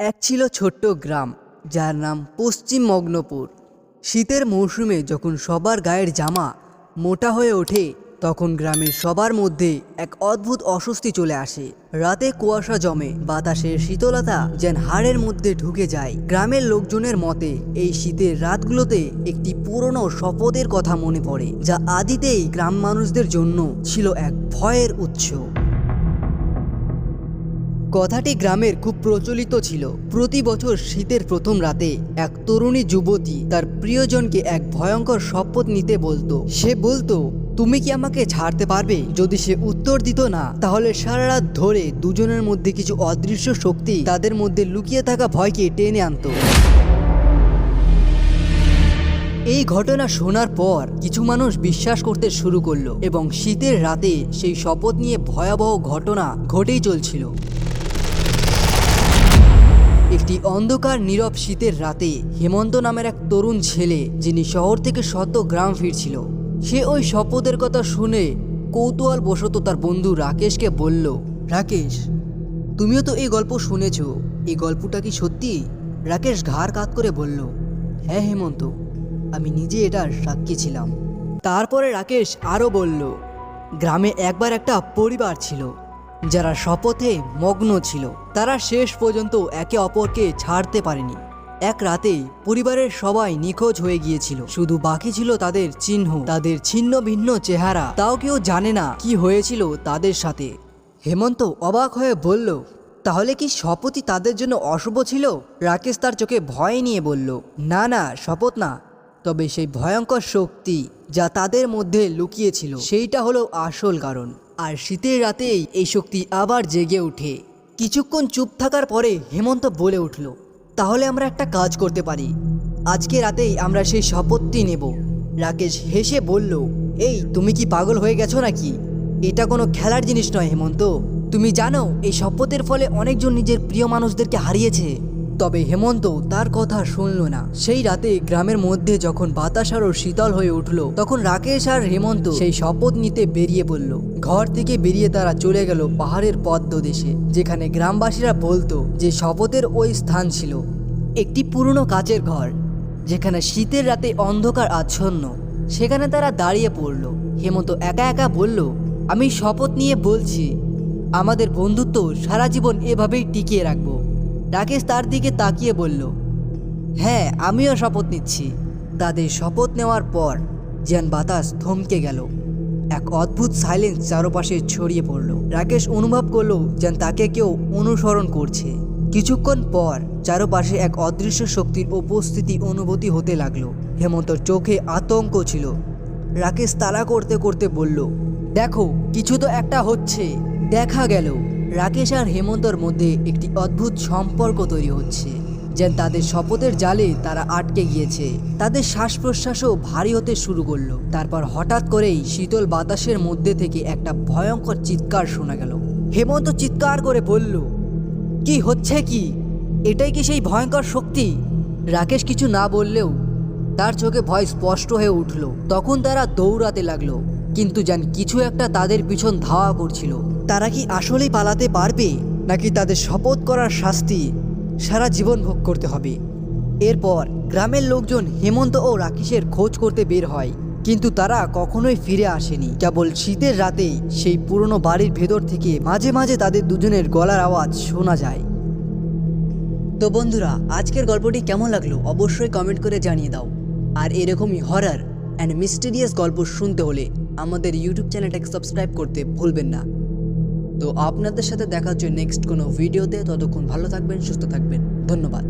এক ছিল ছোট্ট গ্রাম যার নাম পশ্চিম মগ্নপুর। শীতের মৌসুমে যখন সবার গায়ের জামা মোটা হয়ে ওঠে তখন গ্রামের সবার মধ্যে এক অদ্ভুত অস্বস্তি চলে আসে। রাতে কুয়াশা জমে, বাতাসের শীতলতা যেন হাড়ের মধ্যে ঢুকে যায়। গ্রামের লোকজনের মতে এই শীতের রাতগুলোতে একটি পুরনো শপথের কথা মনে পড়ে, যা আদিতেই গ্রাম মানুষদের জন্য ছিল এক ভয়ের উৎস। কথাটি গ্রামের খুব প্রচলিত ছিল। প্রতি বছর শীতের প্রথম রাতে এক তরুণী যুবতী তার প্রিয়জনকে এক ভয়ঙ্কর শপথ নিতে বলতো। সে বলতো, তুমি কি আমাকে ছাড়তে পারবে? যদি সে উত্তর দিত না, তাহলে সারা রাত ধরে দুজনের মধ্যে কিছু অদৃশ্য শক্তি তাদের মধ্যে লুকিয়ে থাকা ভয়কে টেনে আনতো। এই ঘটনা শোনার পর কিছু মানুষ বিশ্বাস করতে শুরু করলো এবং শীতের রাতে সেই শপথ নিয়ে ভয়াবহ ঘটনা ঘটেই চলছিল। একটি অন্ধকার নীরব শীতের রাতে হেমন্ত নামের এক তরুণ ছেলে, যিনি শহর থেকে সদ্য গ্রাম ফিরছিল, সে ওই শপথের কথা শুনে কৌতূহলবশত তার বন্ধু রাকেশকে বলল, রাকেশ, তুমিও তো এই গল্প শুনেছ, এই গল্পটা কি সত্যি? রাকেশ ঘাড় কাত করে বলল, হ্যাঁ হেমন্ত, আমি নিজে এটার সাক্ষী ছিলাম। তারপরে রাকেশ আরও বলল, গ্রামে একবার একটা পরিবার ছিল যারা শপথে মগ্ন ছিল। তারা শেষ পর্যন্ত একে অপরকে ছাড়তে পারেনি। এক রাতে পরিবারের সবাই নিখোঁজ হয়ে গিয়েছিল, শুধু বাকি ছিল তাদের চিহ্ন, তাদের ছিন্ন ভিন্ন চেহারা। তাও কেউ জানে না কি হয়েছিল তাদের সাথে। হেমন্ত অবাক হয়ে বলল, তাহলে কি শপথই তাদের জন্য অশুভ ছিল? রাকেশ তার চোখে ভয় নিয়ে বলল, না না, শপথ না, তবে সেই ভয়ঙ্কর শক্তি যা তাদের মধ্যে লুকিয়েছিল সেইটা হলো আসল কারণ। আর শীতের রাতেই এই শক্তি আবার জেগে ওঠে। কিছুক্ষণ চুপ থাকার পরে হেমন্ত বলে উঠল, তাহলে আমরা একটা কাজ করতে পারি, আজকে রাতেই আমরা সেই শপথটি নেব। রাকেশ হেসে বলল, এই তুমি কি পাগল হয়ে গেছো নাকি? এটা কোনো খেলার জিনিস নয় হেমন্ত। তুমি জানো এই শপথের ফলে অনেকজন নিজের প্রিয় মানুষদেরকে হারিয়েছে। তবে হেমন্ত তার কথা শুনল না। সেই রাতে গ্রামের মধ্যে যখন বাতাস আরো শীতল হয়ে উঠল, তখন রাকেশ আর হেমন্ত সেই শপথ নিতে বেরিয়ে পড়ল। ঘর থেকে বেরিয়ে তারা চলে গেল পাহাড়ের পদ্মদেশে, যেখানে গ্রামবাসীরা বলতো যে শপথের ওই স্থান ছিল একটি পুরনো কাচের ঘর, যেখানে শীতের রাতে অন্ধকার আচ্ছন্ন। সেখানে তারা দাঁড়িয়ে পড়ল। হেমন্ত একা একা বলল, আমি শপথ নিয়ে বলছি, আমাদের বন্ধুত্ব সারা জীবন এভাবেই টিকিয়ে রাখবো। রাকেশ তার দিকে তাকিয়ে বলল, হ্যাঁ, আমিও শপথ নিচ্ছি। তাদের শপথ নেওয়ার পর যেন বাতাস থমকে গেল। এক অদ্ভুত সাইলেন্স চারপাশে ছড়িয়ে পড়ল। রাকেশ অনুভব করলো যেন তাকে কেউ অনুসরণ করছে। কিছুক্ষণ পর চারপাশে এক অদৃশ্য শক্তির উপস্থিতি অনুভূতি হতে লাগলো। হেমন্তর চোখে আতঙ্ক ছিল। রাকেশ তাড়া করতে করতে বলল, দেখো, কিছু তো একটা হচ্ছে। দেখা গেল রাকেশ আর হেমন্তর মধ্যে একটি অদ্ভুত সম্পর্ক তৈরি হচ্ছে, যেন তাদের শপথের জালে তারা আটকে গিয়েছে। তাদের শ্বাস প্রশ্বাসও ভারী হতে শুরু করলো। তারপর হঠাৎ করেই শীতল বাতাসের মধ্যে থেকে একটা ভয়ঙ্কর চিৎকার শোনা গেল। হেমন্ত চিৎকার করে বলল, কি হচ্ছে কি? এটাই কি সেই ভয়ঙ্কর শক্তি? রাকেশ কিছু না বললেও তার চোখে ভয় স্পষ্ট হয়ে উঠল। তখন তারা দৌড়াতে লাগলো, কিন্তু যেন কিছু একটা তাদের পিছন ধাওয়া করছিল। তারা কি আসলেই পালাতে পারবে, নাকি তাদের শপথ করার শাস্তি সারা জীবন ভোগ করতে হবে? এরপর গ্রামের লোকজন হেমন্ত ও রাকেশের খোঁজ করতে বের হয়, কিন্তু তারা কখনোই ফিরে আসেনি। কেবল শীতের রাতেই সেই পুরনো বাড়ির ভেতর থেকে মাঝে মাঝে তাদের দুজনের গলার আওয়াজ শোনা যায়। তো বন্ধুরা, আজকের গল্পটি কেমন লাগলো অবশ্যই কমেন্ট করে জানিয়ে দাও। আর এরকমই হরর অ্যান্ড মিস্টিরিয়াস গল্প শুনতে হলে আমাদের ইউটিউব চ্যানেলটাকে সাবস্ক্রাইব করতে ভুলবেন না। তো আপনাদের সাথে দেখা হচ্ছে নেক্সট কোনো ভিডিওতে। ততক্ষণ ভালো থাকবেন, সুস্থ থাকবেন। ধন্যবাদ।